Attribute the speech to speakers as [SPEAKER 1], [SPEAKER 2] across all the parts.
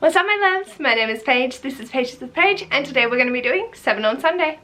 [SPEAKER 1] What's up my loves? My name is Paige, this is Pages with Paige, and today we're going to be doing 7 on Sunday.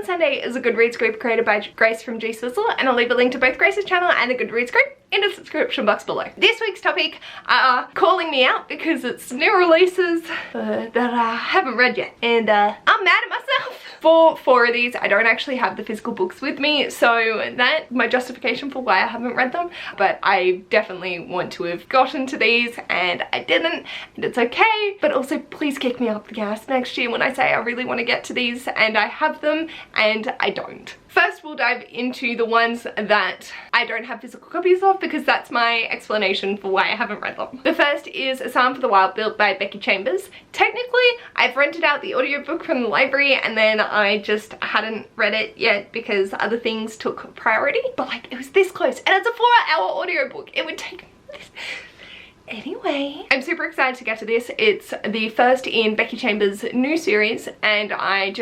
[SPEAKER 1] Sunday is a Goodreads group created by Grace from G Swizzle, and I'll leave a link to both Grace's channel and the Goodreads group in the description box below. This week's topic are calling me out because it's new releases that I haven't read yet, and I'm mad at myself. For 4 of these, I don't actually have the physical books with me, so that's my justification for why I haven't read them, but I definitely want to have gotten to these and I didn't, and it's okay. But also please kick me up the gas next year when I say I really want to get to these and I have them and I don't. First, we'll dive into the ones that I don't have physical copies of because that's my explanation for why I haven't read them. The first is A Psalm for the Wild built by Becky Chambers. Technically, I've rented out the audiobook from the library and then I just hadn't read it yet because other things took priority, but like it was this close and it's a 4-hour audiobook. It would take this. Anyway, I'm super excited to get to this. It's the first in Becky Chambers' new series and I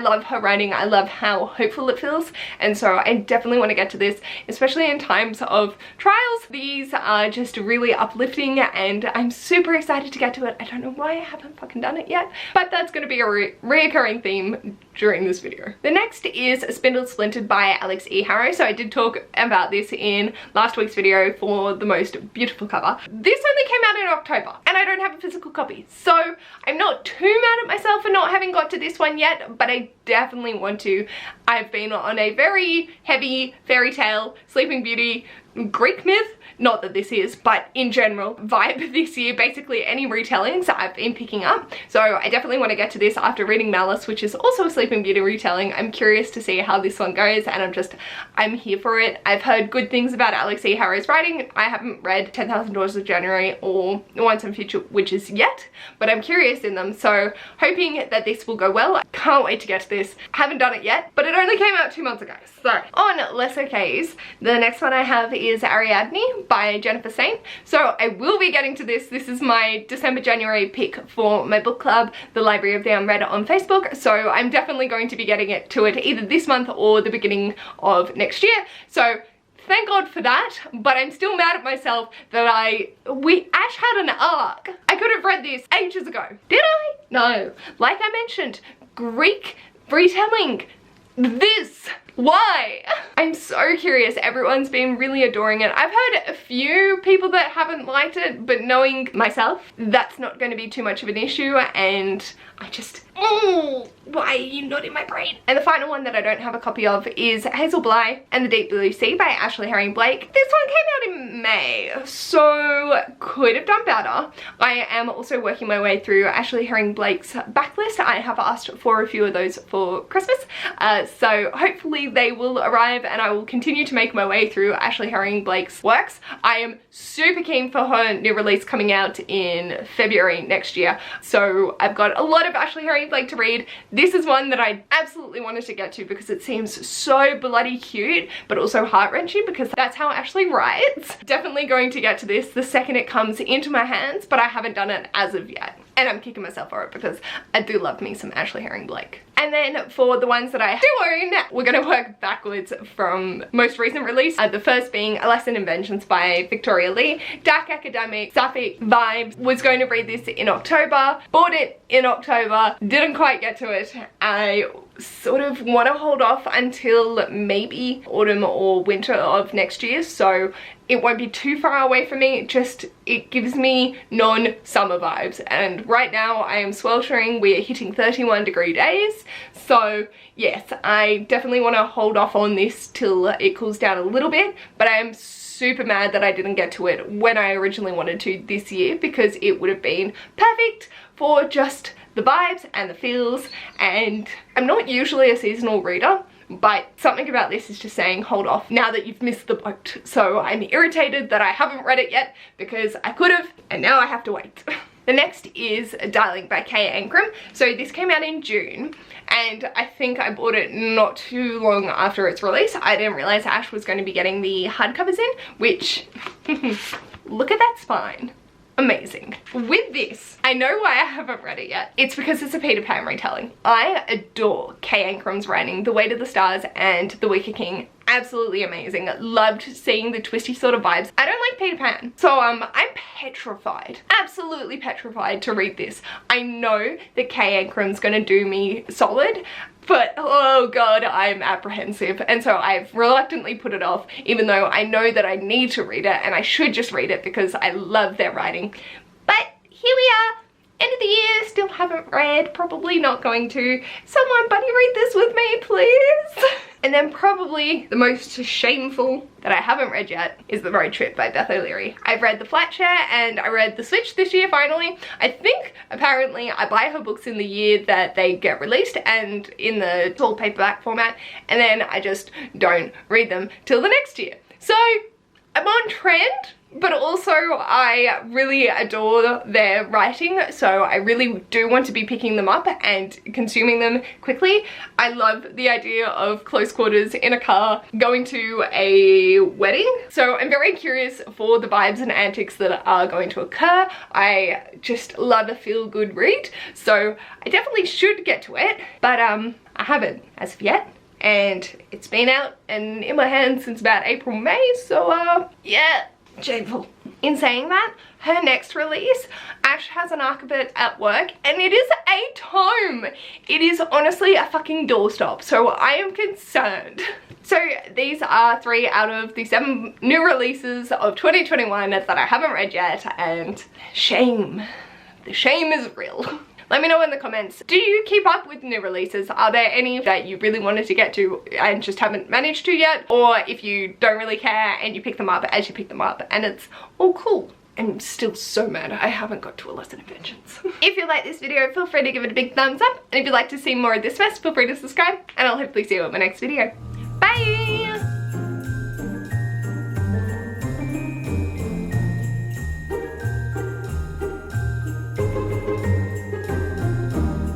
[SPEAKER 1] love her writing. I love how hopeful it feels, and so I definitely want to get to this, especially in times of trials. These are just really uplifting and I'm super excited to get to it. I don't know why I haven't fucking done it yet, but that's going to be a reoccurring theme during this video. The next is Spindle Splintered by Alex E. Harrow. So I did talk about this in last week's video for the most beautiful cover. This only came out in October and I don't have a physical copy, so I'm not too mad at myself for not having got to this one yet, but I definitely want to. I've been on a very heavy fairy tale, Sleeping Beauty, Greek myth, not that this is, but in general vibe this year. Basically any retellings I've been picking up, so I definitely want to get to this after reading Malice, which is also a Sleeping Beauty retelling. I'm curious to see how this one goes and I'm here for it. I've heard good things about Alex E. Harrow's writing. I haven't read 10,000 Daughters of January or Once and Future Witches yet, but I'm curious in them, so hoping that this will go well. I can't wait to get to this. Haven't done it yet, but it only came out 2 months ago. So on less okays, the next one I have is Ariadne by Jennifer Saint. So I will be getting to this. This is my December-January pick for my book club, the Library of the Unread on Facebook. So I'm definitely going to be getting to it either this month or the beginning of next year. So thank God for that, but I'm still mad at myself that Ash had an arc. I could have read this ages ago. Did I? No. Like I mentioned, Greek retelling. This. Why? I'm so curious. Everyone's been really adoring it. I've heard a few people that haven't liked it, but knowing myself, that's not going to be too much of an issue, and I just, why are you not in my brain? And the final one that I don't have a copy of is Hazelbly and the Deep Blue Sea by Ashley Herring Blake. This one came out in May, so could have done better. I am also working my way through Ashley Herring Blake's backlist. I have asked for a few of those for Christmas, so hopefully they will arrive and I will continue to make my way through Ashley Herring Blake's works. I am super keen for her new release coming out in February next year, so I've got a lot of Ashley Herring Blake to read. This is one that I absolutely wanted to get to because it seems so bloody cute, but also heart-wrenching because that's how Ashley writes. Definitely going to get to this the second it comes into my hands, but I haven't done it as of yet. And I'm kicking myself for it because I do love me some Ashley Herring Blake. And then for the ones that I do own, we're going to work backwards from most recent release. The first being A Lesson in Inventions by Victoria Lee. Dark academic, sapphic vibes. Was going to read this in October. Bought it in October. Didn't quite get to it. I sort of want to hold off until maybe autumn or winter of next year, so it won't be too far away from me. Just it gives me non-summer vibes, and right now I am sweltering. We are hitting 31-degree days, so yes, I definitely want to hold off on this till it cools down a little bit, but I am super mad that I didn't get to it when I originally wanted to this year because it would have been perfect for just the vibes and the feels. And I'm not usually a seasonal reader, but something about this is just saying hold off now that you've missed the boat. So I'm irritated that I haven't read it yet because I could have, and now I have to wait. The next is Darling by Kay Ankrum. So this came out in June and I think I bought it not too long after its release. I didn't realize Ash was going to be getting the hardcovers in, which look at that spine. amazing. With this, I know why I haven't read it yet. It's because it's a Peter Pan retelling. I adore Kay Ancrum's writing. The Way to the Stars and The Wicker King, absolutely amazing. Loved seeing the twisty sort of vibes. I don't like Peter Pan, so I'm petrified, absolutely petrified to read this. I know that Kay Ancrum's gonna do me solid, but oh god, I'm apprehensive, and so I've reluctantly put it off, even though I know that I need to read it and I should just read it because I love their writing. But here we are, end of the year, still haven't read, probably not going to. Someone buddy read this with me, please. And then probably the most shameful that I haven't read yet is The Road Trip by Beth O'Leary. I've read The Flat Share and I read The Switch this year finally. I think apparently I buy her books in the year that they get released and in the tall paperback format, and then I just don't read them till the next year. So I'm on trend, but also I really adore their writing, so I really do want to be picking them up and consuming them quickly. I love the idea of close quarters in a car going to a wedding, so I'm very curious for the vibes and antics that are going to occur. I just love a feel-good read, so I definitely should get to it, but I haven't as of yet. And it's been out and in my hands since about April, May, so yeah, shameful. In saying that, her next release, Ash has an arc of it at work, and it is a tome. It is honestly a fucking doorstop, so I am concerned. So these are 3 out of the 7 new releases of 2021 that I haven't read yet, and shame. The shame is real. Let me know in the comments, do you keep up with new releases? Are there any that you really wanted to get to and just haven't managed to yet? Or if you don't really care and you pick them up as you pick them up and it's all cool. I'm still so mad I haven't got to a lesson Inventions. If you like this video, feel free to give it a big thumbs up. And if you'd like to see more of this mess, feel free to subscribe. And I'll hopefully see you in my next video. Bye!